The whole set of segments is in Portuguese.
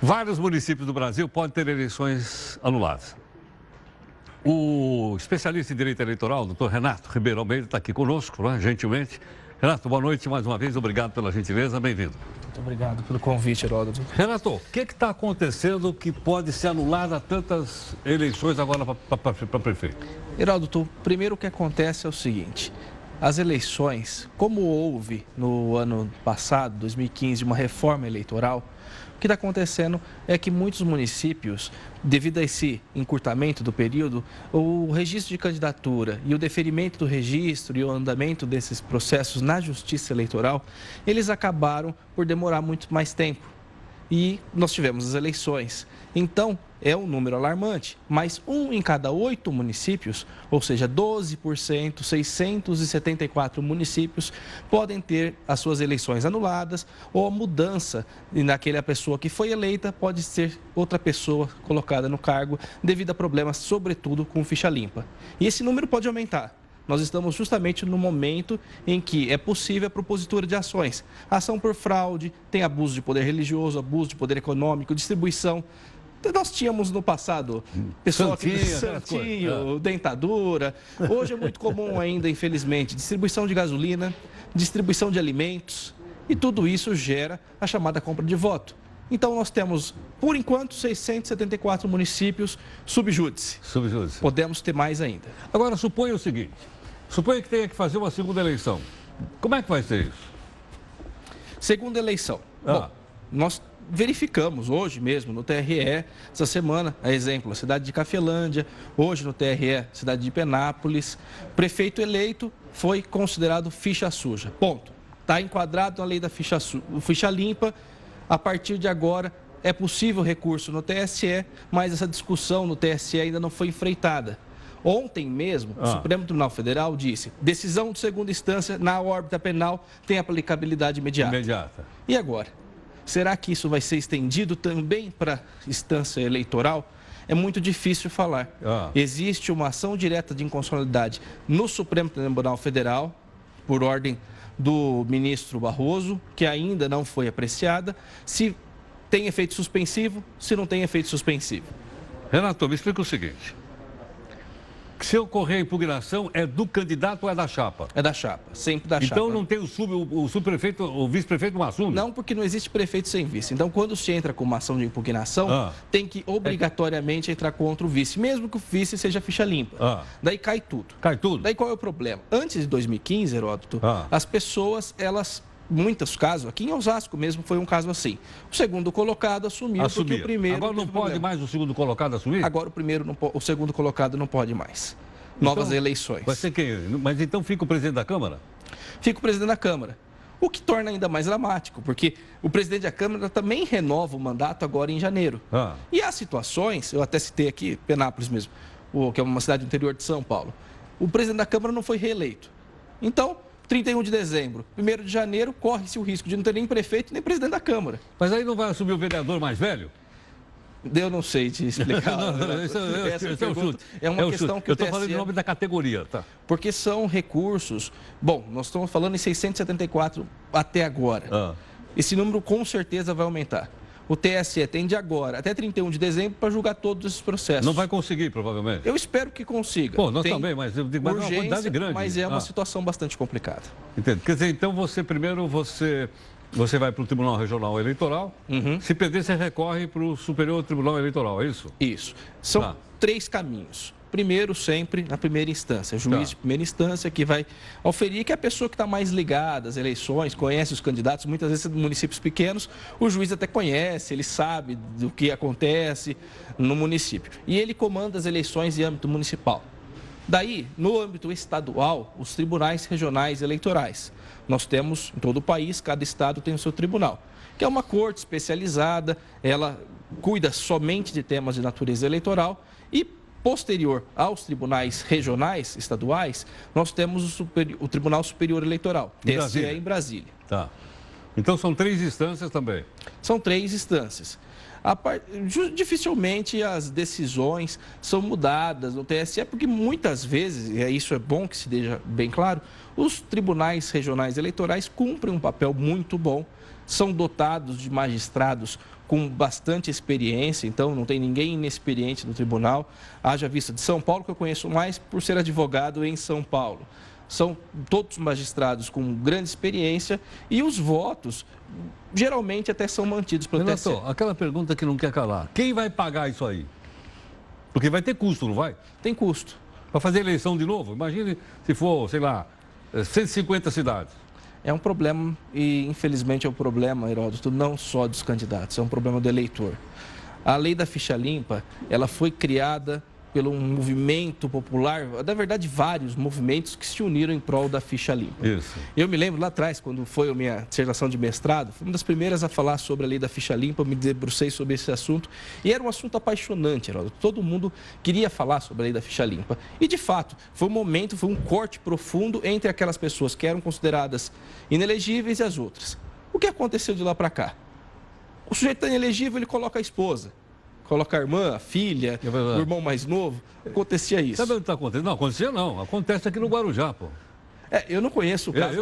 Vários municípios do Brasil podem ter eleições anuladas. O especialista em direito eleitoral, doutor Renato Ribeiro Almeida, está aqui conosco, né, gentilmente. Renato, boa noite mais uma vez, obrigado pela gentileza, bem-vindo. Muito obrigado pelo convite, Heródoto. Renato, o que está acontecendo que pode ser anulada tantas eleições agora para prefeito? Heródoto, primeiro o que acontece é o seguinte: as eleições, como houve no ano passado, 2015, uma reforma eleitoral, o que está acontecendo é que muitos municípios, devido a esse encurtamento do período, o registro de candidatura e o deferimento do registro e o andamento desses processos na Justiça Eleitoral, eles acabaram por demorar muito mais tempo. E nós tivemos as eleições. Então, é um número alarmante, mas 1 em cada 8 municípios, ou seja, 12%, 674 municípios, podem ter as suas eleições anuladas ou a mudança naquela pessoa que foi eleita pode ser outra pessoa colocada no cargo devido a problemas, sobretudo, com ficha limpa. E esse número pode aumentar. Nós estamos justamente no momento em que é possível a propositura de ações. Ação por fraude, tem abuso de poder religioso, abuso de poder econômico, distribuição. Nós tínhamos no passado pessoal santinho, dentadura. Hoje é muito comum ainda, infelizmente, distribuição de gasolina, distribuição de alimentos. E tudo isso gera a chamada compra de voto. Então, nós temos, por enquanto, 674 municípios subjúdice. Subjúdice. Podemos ter mais ainda. Agora, suponha o seguinte, suponha que tenha que fazer uma segunda eleição. Como é que vai ser isso? Segunda eleição. Bom, nós verificamos hoje mesmo no TRE, essa semana, a exemplo, a cidade de Cafelândia, hoje no TRE, cidade de Penápolis, prefeito eleito foi considerado ficha suja. Ponto. Está enquadrado na lei da ficha limpa. A partir de agora, é possível recurso no TSE, mas essa discussão no TSE ainda não foi enfrentada. Ontem mesmo, o Supremo Tribunal Federal disse: decisão de segunda instância na órbita penal tem aplicabilidade imediata. E agora? Será que isso vai ser estendido também para a instância eleitoral? É muito difícil falar. Existe uma ação direta de inconstitucionalidade no Supremo Tribunal Federal, por ordem do ministro Barroso, que ainda não foi apreciada, se tem efeito suspensivo, se não tem efeito suspensivo. Renato, me explica o seguinte: se ocorrer a impugnação, é do candidato ou é da chapa? É da chapa, sempre da chapa. Então não tem o subprefeito, o vice-prefeito não assume? Não, porque não existe prefeito sem vice. Então, quando se entra com uma ação de impugnação, tem que obrigatoriamente entrar contra o vice, mesmo que o vice seja ficha limpa. Daí cai tudo. Cai tudo? Daí qual é o problema? Antes de 2015, Heródoto, as pessoas, muitos casos, aqui em Osasco mesmo foi um caso assim. O segundo colocado assumiu porque o primeiro... Agora não pode mais o segundo colocado assumir? Agora o segundo colocado não pode mais. Novas eleições. Vai ser quem? Mas então fica o presidente da Câmara? Fica o presidente da Câmara. O que torna ainda mais dramático, porque o presidente da Câmara também renova o mandato agora em janeiro. E há situações, eu até citei aqui, Penápolis mesmo, que é uma cidade do interior de São Paulo. O presidente da Câmara não foi reeleito. Então, 31 de dezembro, 1º de janeiro, corre-se o risco de não ter nem prefeito nem presidente da Câmara. Mas aí não vai assumir o vereador mais velho? Eu não sei te explicar. É uma questão que eu estou falando em nome da categoria, tá? Porque são recursos... Bom, nós estamos falando em 674 até agora. Esse número com certeza vai aumentar. O TSE tem de agora até 31 de dezembro para julgar todos esses processos. Não vai conseguir, provavelmente. Eu espero que consiga. Pô, nós também, mas eu digo, mas é uma quantidade grande. Mas é uma situação bastante complicada. Entendo. Quer dizer, então você vai para o Tribunal Regional Eleitoral. Se perder, você recorre para o Superior Tribunal Eleitoral, é isso? Isso. São 3 caminhos. Primeiro, sempre na primeira instância, juiz de primeira instância que vai auferir, que é a pessoa que está mais ligada às eleições, conhece os candidatos, muitas vezes em municípios pequenos, o juiz até conhece, ele sabe do que acontece no município. E ele comanda as eleições em âmbito municipal. Daí, no âmbito estadual, os tribunais regionais eleitorais. Nós temos em todo o país, cada estado tem o seu tribunal, que é uma corte especializada, ela cuida somente de temas de natureza eleitoral e posterior aos tribunais regionais, estaduais, nós temos o Tribunal Superior Eleitoral, TSE em Brasília. Tá. Então são 3 instâncias também? São 3 instâncias. Dificilmente as decisões são mudadas no TSE, porque muitas vezes, e isso é bom que se deixe bem claro, os tribunais regionais eleitorais cumprem um papel muito bom, são dotados de magistrados com bastante experiência, então não tem ninguém inexperiente no tribunal. Haja vista de São Paulo, que eu conheço mais por ser advogado em São Paulo. São todos magistrados com grande experiência e os votos geralmente até são mantidos pelo TSE. Renato, aquela pergunta que não quer calar. Quem vai pagar isso aí? Porque vai ter custo, não vai? Tem custo. Para fazer eleição de novo? Imagine se for, sei lá, 150 cidades. É um problema e, infelizmente, é um problema, Heródoto, não só dos candidatos, é um problema do eleitor. A lei da ficha limpa, ela foi criada pelo um movimento popular, na verdade, vários movimentos que se uniram em prol da ficha limpa. Isso. Eu me lembro lá atrás, quando foi a minha dissertação de mestrado, fui uma das primeiras a falar sobre a lei da ficha limpa, eu me debrucei sobre esse assunto, e era um assunto apaixonante, Heródoto. Todo mundo queria falar sobre a lei da ficha limpa. E, de fato, foi um momento, foi um corte profundo entre aquelas pessoas que eram consideradas inelegíveis e as outras. O que aconteceu de lá para cá? O sujeito está inelegível, ele coloca a esposa. Coloca a irmã, a filha, o irmão mais novo. Acontecia isso. Sabe onde está acontecendo? Não, acontecia não. Acontece aqui no Guarujá, pô. Eu não conheço o caso.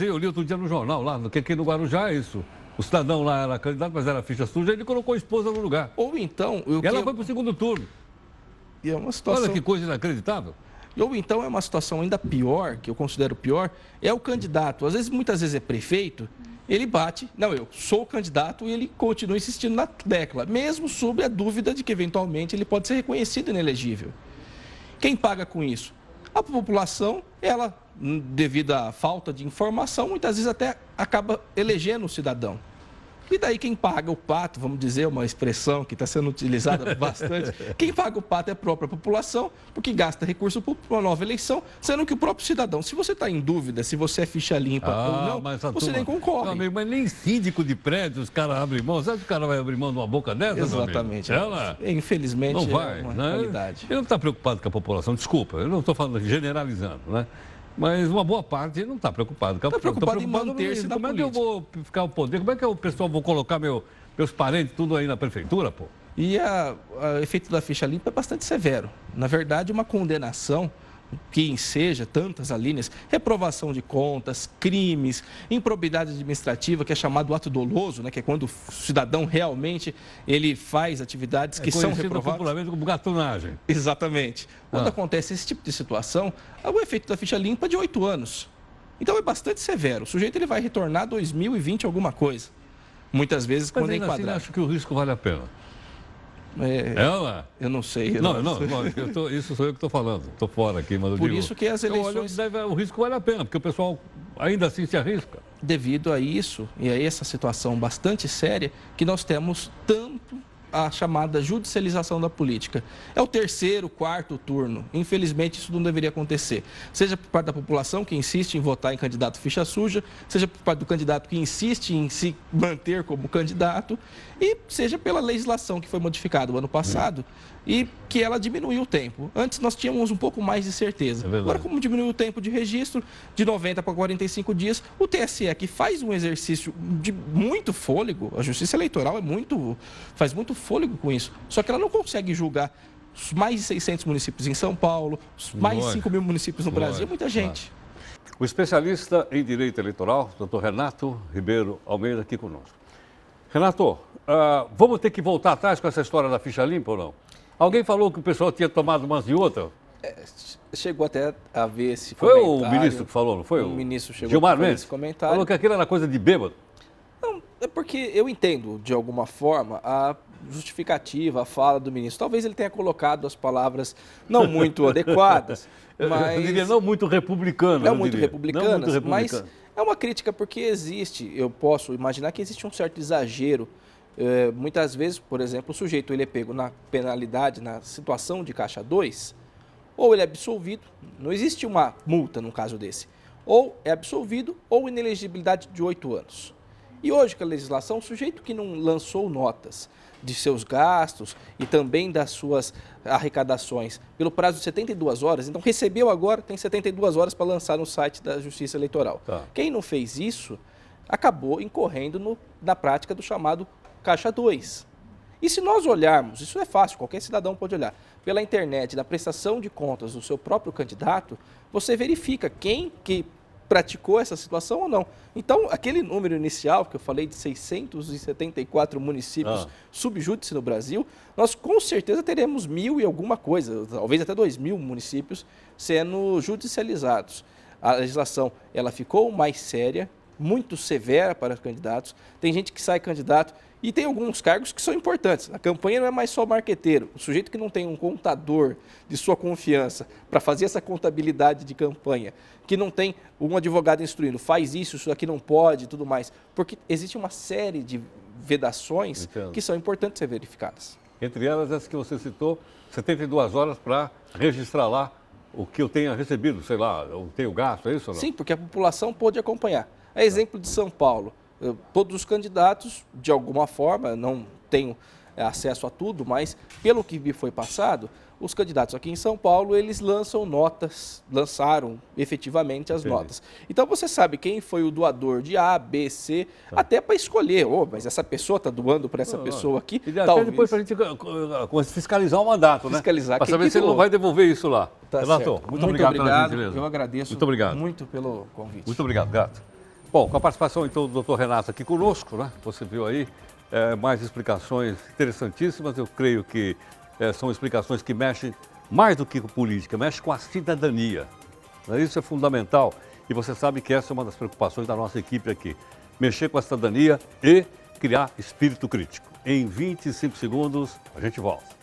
Eu li outro dia no jornal lá, que aqui no Guarujá é isso. O cidadão lá era candidato, mas era ficha suja, ele colocou a esposa no lugar. Ou então... E ela foi para o segundo turno. E é uma situação... Olha que coisa inacreditável. Ou então é uma situação ainda pior, que eu considero pior, é o candidato. Muitas vezes é prefeito, ele bate, não, eu sou o candidato, e ele continua insistindo na tecla, mesmo sob a dúvida de que eventualmente ele pode ser reconhecido inelegível. Quem paga com isso? A população, ela, devido à falta de informação, muitas vezes até acaba elegendo o cidadão. E daí quem paga o pato, vamos dizer, uma expressão que está sendo utilizada bastante, quem paga o pato é a própria população, porque gasta recurso para uma nova eleição, sendo que o próprio cidadão, se você está em dúvida se você é ficha limpa ou não, você nem concorre. Meu amigo, mas nem síndico de prédio os caras abrem mão. Sabe que o cara vai abrir mão de uma boca dessa? Exatamente. Ela, infelizmente, não vai, é uma né? realidade. Ele não está preocupado com a população, desculpa, eu não estou falando generalizando, né? Mas uma boa parte não está preocupado. Está preocupado em manter-se na política. Como é que eu vou ficar o poder? Como é que o pessoal vou colocar meus parentes tudo aí na prefeitura, pô? E o efeito da ficha limpa é bastante severo. Na verdade, uma condenação que enseja tantas alíneas, reprovação de contas, crimes, improbidade administrativa, que é chamado ato doloso, né, que é quando o cidadão realmente ele faz atividades que são reprovadas. Popularmente como gatunagem. Exatamente. Quando acontece esse tipo de situação, o efeito da ficha limpa é de 8 anos. Então é bastante severo. O sujeito ele vai retornar 2020 alguma coisa. Muitas vezes quando é enquadrado. Assim, acho que o risco vale a pena. Eu não sei. Isso sou eu que estou falando. Estou fora aqui, mas eu Por digo, isso que as eleições... o risco vale a pena, porque o pessoal ainda assim se arrisca. Devido a isso, e a essa situação bastante séria, que nós temos tanto a chamada judicialização da política. É o terceiro, quarto turno. Infelizmente, isso não deveria acontecer. Seja por parte da população, que insiste em votar em candidato ficha suja, seja por parte do candidato que insiste em se manter como candidato, e seja pela legislação que foi modificada o ano passado e que ela diminuiu o tempo. Antes nós tínhamos um pouco mais de certeza. Agora, como diminuiu o tempo de registro de 90 para 45 dias, o TSE, que faz um exercício de muito fôlego, a Justiça Eleitoral faz muito fôlego com isso, só que ela não consegue julgar os mais de 600 municípios em São Paulo, os mais de 5 mil municípios no Brasil, muita gente. O especialista em direito eleitoral, doutor Renato Ribeiro Almeida, aqui conosco. Renato, vamos ter que voltar atrás com essa história da ficha limpa ou não? Alguém falou que o pessoal tinha tomado umas de outra? Chegou até a ver esse comentário. Foi o ministro que falou, não foi? O ministro chegou Gilmar a fazer Mendes esse comentário. Falou que aquilo era coisa de bêbado. Não, é porque eu entendo, de alguma forma, a justificativa, a fala do ministro. Talvez ele tenha colocado as palavras não muito adequadas, mas... Eu diria não muito republicano. Não muito republicanas, mas é uma crítica porque existe, eu posso imaginar que existe um certo exagero. Muitas vezes, por exemplo, o sujeito ele é pego na penalidade, na situação de caixa 2, ou ele é absolvido, não existe uma multa num caso desse, ou é absolvido ou inelegibilidade de 8 anos. E hoje, com a legislação, o sujeito que não lançou notas de seus gastos e também das suas arrecadações pelo prazo de 72 horas, então recebeu agora, tem 72 horas para lançar no site da Justiça Eleitoral. Tá. Quem não fez isso, acabou incorrendo na prática do chamado Caixa 2. E se nós olharmos, isso é fácil, qualquer cidadão pode olhar, pela internet, na prestação de contas do seu próprio candidato, você verifica quem que praticou essa situação ou não. Então, aquele número inicial que eu falei de 674 municípios subjúdice no Brasil, nós com certeza teremos 1.000 e alguma coisa, talvez até 2.000 municípios sendo judicializados. A legislação ela ficou mais séria, muito severa para os candidatos. Tem gente que sai candidato e tem alguns cargos que são importantes. A campanha não é mais só marqueteiro. O sujeito que não tem um contador de sua confiança para fazer essa contabilidade de campanha, que não tem um advogado instruindo, faz isso aqui não pode e tudo mais. Porque existe uma série de vedações que são importantes ser verificadas. Entre elas, essa que você citou, 72 horas para registrar lá o que eu tenha recebido, sei lá, eu tenho gasto, é isso ou não? Sim, porque a população pôde acompanhar. É exemplo de São Paulo. Todos os candidatos, de alguma forma, não tenho acesso a tudo, mas pelo que me foi passado, os candidatos aqui em São Paulo, eles lançaram efetivamente as notas. Então você sabe quem foi o doador de A, B, C, até para escolher, mas essa pessoa está doando para essa pessoa aqui. E até depois para a gente fiscalizar o mandato, né? Fiscalizar. Para saber se ele não vai devolver isso lá. Tá Renato, certo. muito obrigado pela gentileza. Eu agradeço muito obrigado. muito pelo convite. Muito obrigado, gato. Bom, com a participação então do Dr. Renato aqui conosco, né? Você viu aí mais explicações interessantíssimas. Eu creio que são explicações que mexem mais do que com política, mexem com a cidadania. Isso é fundamental e você sabe que essa é uma das preocupações da nossa equipe aqui. Mexer com a cidadania e criar espírito crítico. Em 25 segundos, a gente volta.